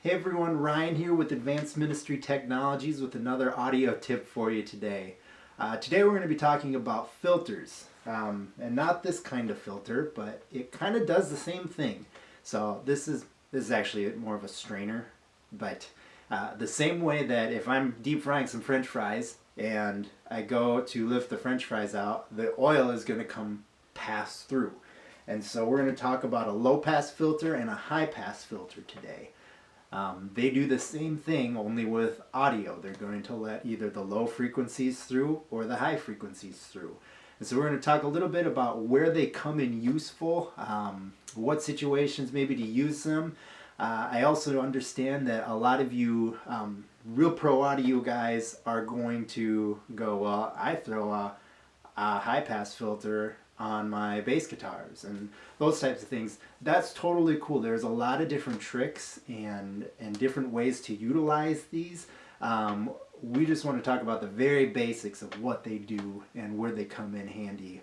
Hey everyone, Ryan here with Advanced Ministry Technologies with another audio tip for you today. Today we're going to be talking about filters, and not this kind of filter, but it kind of does the same thing. So this is actually more of a strainer, but the same way that if I'm deep frying some French fries and I go to lift the French fries out, the oil is going to come pass through. And so we're going to talk about a low pass filter and a high pass filter today. They do the same thing, only with audio. They're going to let either the low frequencies through or the high frequencies through. And so we're going to talk a little bit about where they come in useful, what situations maybe to use them. I also understand that a lot of you real pro audio guys are going to go, well, I throw a high pass filter on my bass guitars and those types of things. That's totally cool. There's a lot of different tricks and different ways to utilize these. We just want to talk about the very basics of what they do and where they come in handy.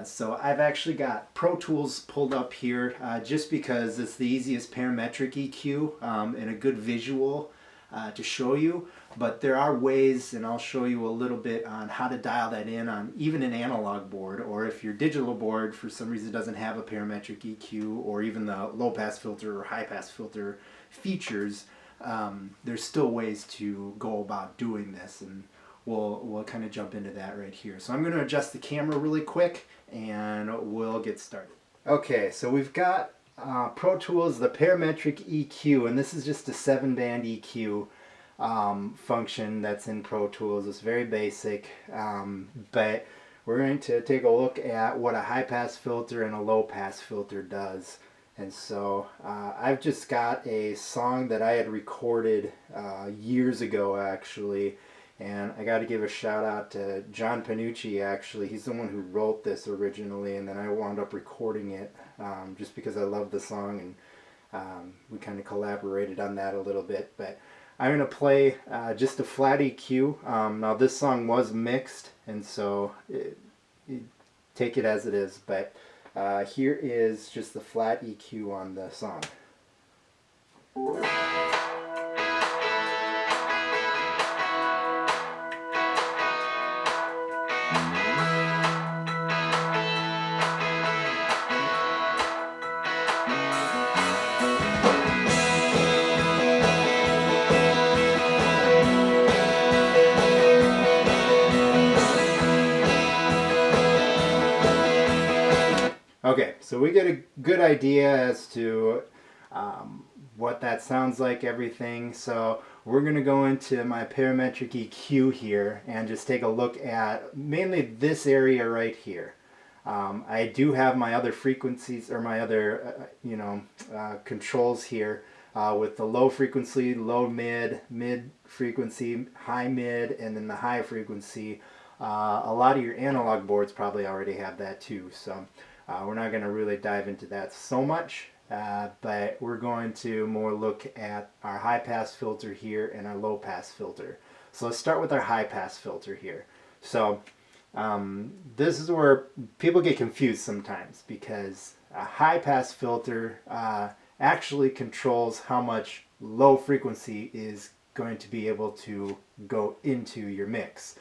So I've actually got Pro Tools pulled up here just because it's the easiest parametric EQ and a good visual to show you, but there are ways, and I'll show you a little bit on how to dial that in on even an analog board, or if your digital board for some reason doesn't have a parametric EQ or even the low pass filter or high pass filter features. There's still ways to go about doing this, and we'll kind of jump into that right here. So I'm going to adjust the camera really quick and we'll get started. Okay, so we've got Pro Tools, the parametric EQ, and this is just a 7-band EQ function that's in Pro Tools. It's very basic, but we're going to take a look at what a high pass filter and a low pass filter does. And so I've just got a song that I had recorded years ago actually, and I got to give a shout out to John Panucci. Actually, he's the one who wrote this originally, and then I wound up recording it just because I love the song, and we kind of collaborated on that a little bit. But I'm going to play just a flat EQ. Now this song was mixed, and so take it as it is, but here is just the flat EQ on the song. Okay, so we get a good idea as to what that sounds like, everything. So we're going to go into my parametric EQ here and just take a look at mainly this area right here. I do have my other frequencies, or my other controls here with the low frequency, low mid, mid frequency, high mid, and then the high frequency. A lot of your analog boards probably already have that too. So we're not going to really dive into that so much, but we're going to more look at our high pass filter here and our low pass filter. So let's start with our high pass filter here. So this is where people get confused sometimes, because a high pass filter actually controls how much low frequency is going to be able to go into your mix.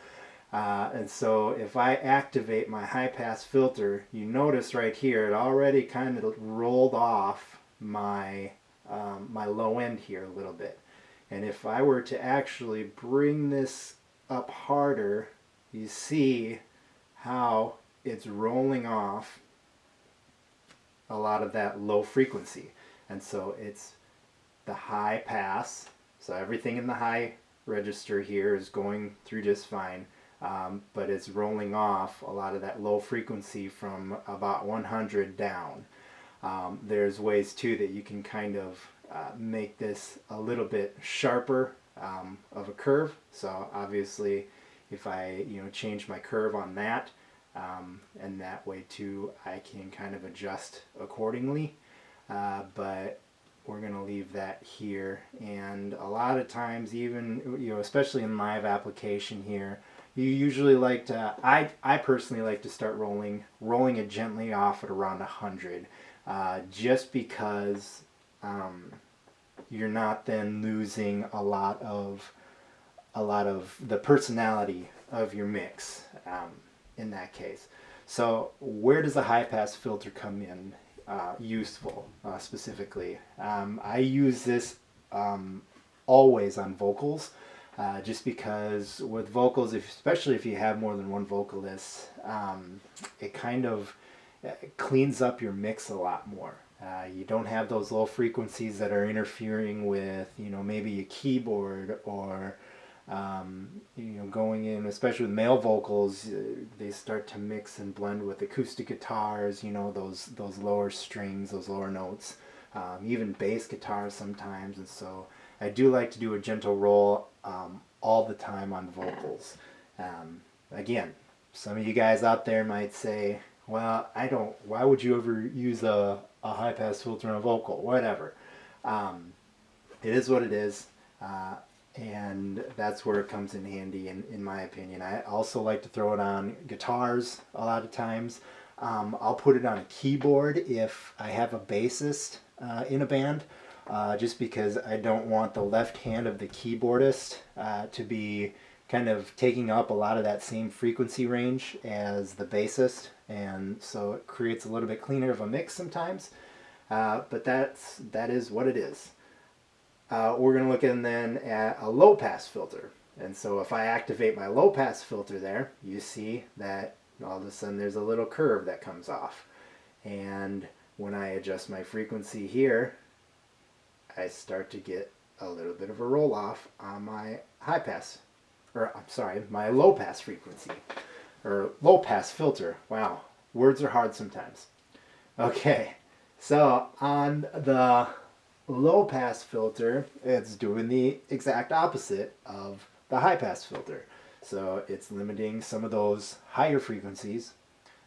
And so if I activate my high pass filter, you notice right here it already kind of rolled off my my low end here a little bit. And if I were to actually bring this up harder, you see how it's rolling off a lot of that low frequency. And so it's the high pass, so everything in the high register here is going through just fine. But it's rolling off a lot of that low frequency from about 100 down. There's ways too that you can kind of make this a little bit sharper of a curve. So obviously if I change my curve on that, and that way too I can kind of adjust accordingly. But we're going to leave that here. And a lot of times, even especially in live application here, you usually like to, I personally like to start rolling it gently off at around 100, just because you're not then losing a lot of the personality of your mix in that case. So where does the high pass filter come in useful specifically? I use this always on vocals, just because with vocals, especially if you have more than one vocalist, it kind of cleans up your mix a lot more. You don't have those low frequencies that are interfering with, maybe a keyboard or, going in, especially with male vocals, they start to mix and blend with acoustic guitars, those lower strings, those lower notes, even bass guitars sometimes. And so I do like to do a gentle roll all the time on vocals. Again, some of you guys out there might say, well, why would you ever use a high pass filter on a vocal? Whatever. It is what it is. And that's where it comes in handy, in my opinion. I also like to throw it on guitars a lot of times. I'll put it on a keyboard if I have a bassist in a band, just because I don't want the left hand of the keyboardist to be kind of taking up a lot of that same frequency range as the bassist, and so it creates a little bit cleaner of a mix sometimes, but that is what it is. We're going to look in then at a low pass filter. And so if I activate my low pass filter there, you see that all of a sudden there's a little curve that comes off. And when I adjust my frequency here, I start to get a little bit of a roll off on my high pass, or I'm sorry, my low pass frequency, or low pass filter. Wow, words are hard sometimes. Okay, so on the low pass filter, it's doing the exact opposite of the high pass filter. So it's limiting some of those higher frequencies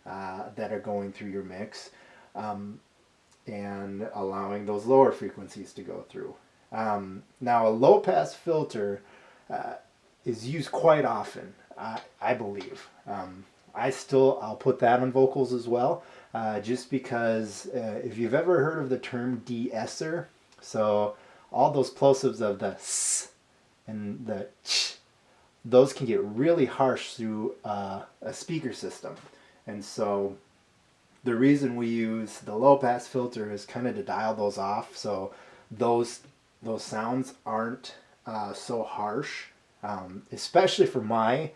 that are going through your mix, and allowing those lower frequencies to go through. Now a low pass filter is used quite often, I believe. I'll put that on vocals as well, just because if you've ever heard of the term de-esser, so all those plosives of the s and the ch, those can get really harsh through a speaker system. And so the reason we use the low pass filter is kind of to dial those off, so those sounds aren't so harsh, especially for my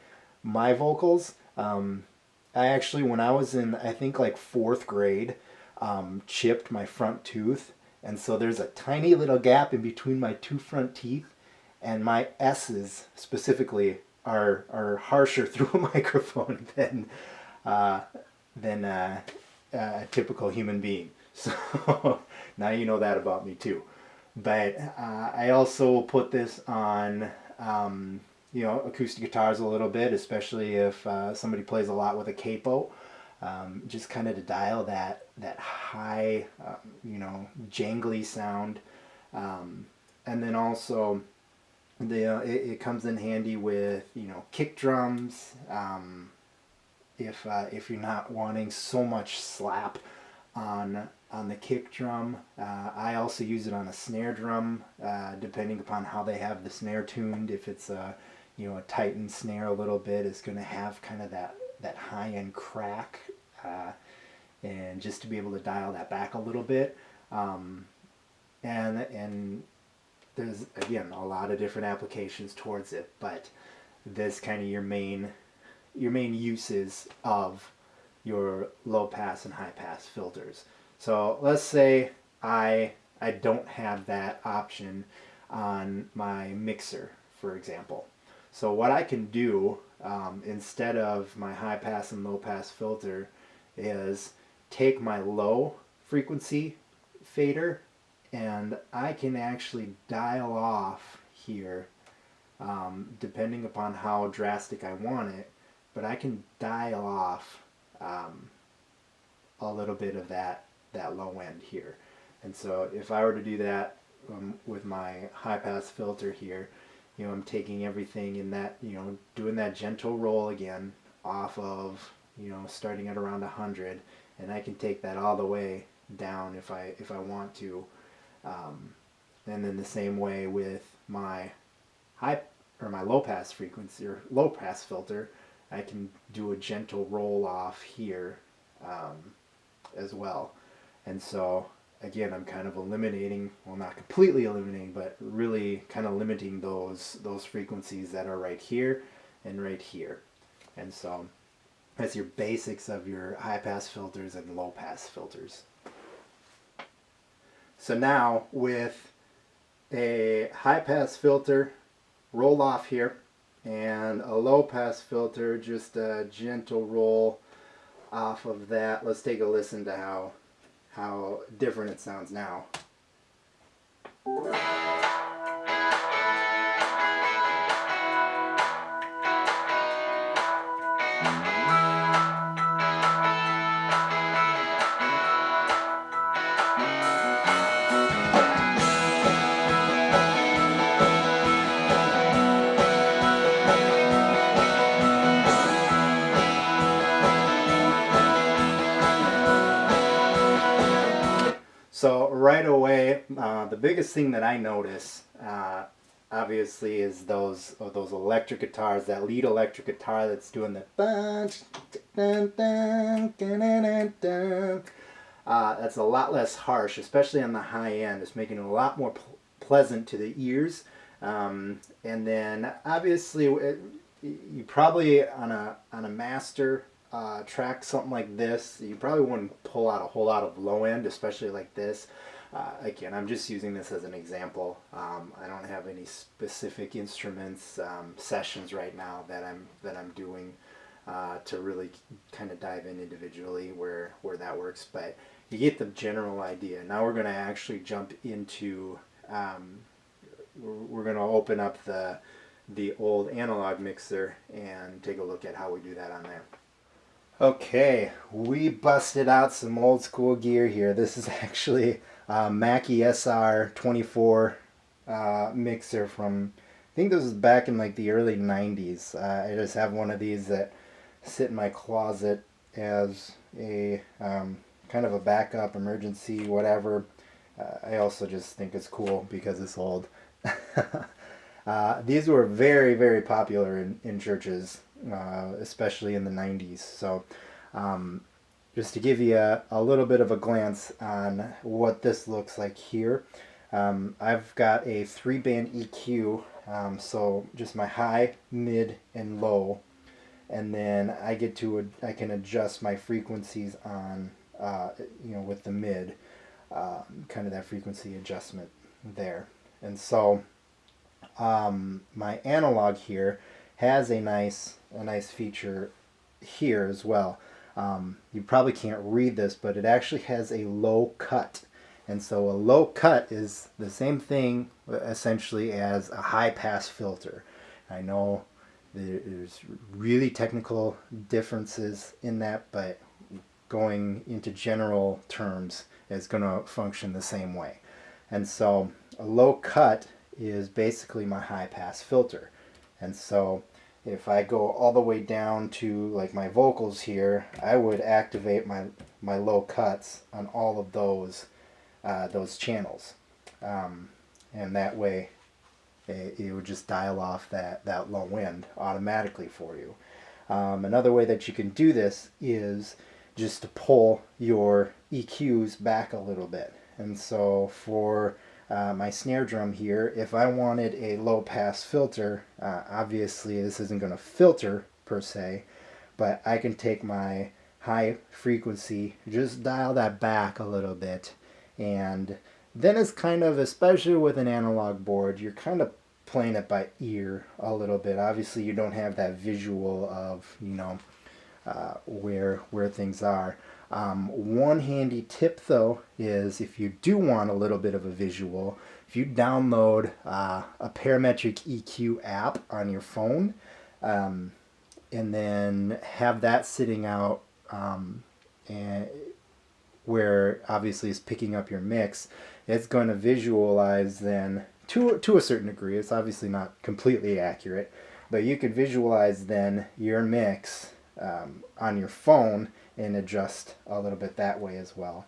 vocals. I actually, when I was in, I think like 4th grade, chipped my front tooth. And so there's a tiny little gap in between my 2 front teeth, and my S's specifically are harsher through a microphone than a typical human being. So now you know that about me too. But I also will put this on acoustic guitars a little bit, especially if somebody plays a lot with a capo. Just kind of to dial that high, jangly sound, and then also it comes in handy with kick drums. If you're not wanting so much slap on the kick drum, I also use it on a snare drum, depending upon how they have the snare tuned. If it's a tightened snare a little bit, it's going to have kind of that high end crack, and just to be able to dial that back a little bit, and there's again a lot of different applications towards it, but this kind of your main uses of your low pass and high pass filters. So let's say I don't have that option on my mixer, for example. So what I can do, instead of my high pass and low pass filter, is take my low frequency fader, and I can actually dial off here, depending upon how drastic I want it, but I can dial off a little bit of that low end here. And so if I were to do that with my high pass filter here, I'm taking everything in that, doing that gentle roll again off of, starting at around 100, and I can take that all the way down if I want to, And then the same way with my my low pass frequency or low pass filter, I can do a gentle roll off here as well. And so again, I'm kind of eliminating, well, not completely eliminating, but really kind of limiting those frequencies that are right here and right here. And so that's your basics of your high pass filters and low pass filters. So now with a high pass filter, roll off here, and a low pass filter, just a gentle roll off of that. Let's take a listen to how different it sounds now. So right away, the biggest thing that I notice, obviously, is those electric guitars. That lead electric guitar that's doing the that's a lot less harsh, especially on the high end. It's making it a lot more pleasant to the ears. And then obviously, you probably on a master track, something like this, you probably wouldn't pull out a whole lot of low end, especially like this. Again, I'm just using this as an example. I don't have any specific instruments sessions right now that I'm doing to really kind of dive in individually where that works, but you get the general idea. Now we're going to actually jump into we're going to open up the old analog mixer and take a look at how we do that on there. Okay, we busted out some old school gear here. This is actually a Mackie SR24 mixer from, I think this was back in like the early 90s. I just have one of these that sit in my closet as a kind of a backup, emergency, whatever. I also just think it's cool because it's old. These were very, very popular in churches, especially in the 90s. So just to give you a little bit of a glance on what this looks like here, I've got a 3-band EQ, so just my high, mid, and low, and then I can adjust my frequencies on with the mid, kind of that frequency adjustment there. And so my analog here has a nice feature here as well. You probably can't read this, but it actually has a low cut. And so a low cut is the same thing essentially as a high pass filter. I know there's really technical differences in that, but going into general terms, it's going to function the same way. And so a low cut is basically my high pass filter. And so if I go all the way down to like my vocals here, I would activate my low cuts on all of those channels, and that way it would just dial off that low end automatically for you. Another way that you can do this is just to pull your EQs back a little bit. And so for my snare drum here, if I wanted a low pass filter, obviously this isn't going to filter per se, but I can take my high frequency, just dial that back a little bit, and then it's kind of, especially with an analog board, you're kind of playing it by ear a little bit. Obviously you don't have that visual of where things are. One handy tip though is if you do want a little bit of a visual, if you download a parametric EQ app on your phone, and then have that sitting out and where obviously it's picking up your mix, it's going to visualize then to a certain degree. It's obviously not completely accurate, but you could visualize then your mix on your phone and adjust a little bit that way as well.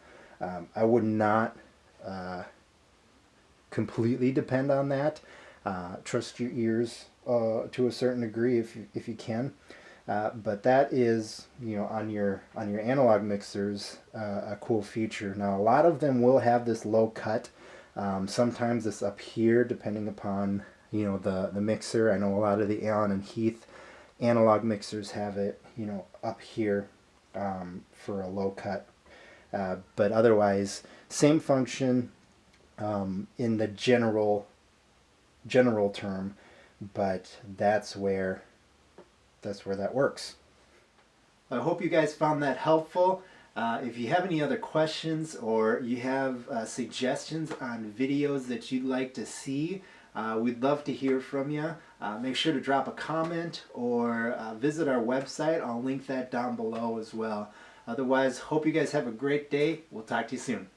I would not completely depend on that. Trust your ears to a certain degree if you can. But that is, on your analog mixers, a cool feature. Now a lot of them will have this low cut. Sometimes it's up here depending upon the mixer. I know a lot of the Allen and Heath analog mixers have it up here for a low cut. But otherwise, same function in the general term, but that's where that works. I hope you guys found that helpful. If you have any other questions or you have suggestions on videos that you'd like to see, we'd love to hear from you. Make sure to drop a comment or visit our website. I'll link that down below as well. Otherwise, hope you guys have a great day. We'll talk to you soon.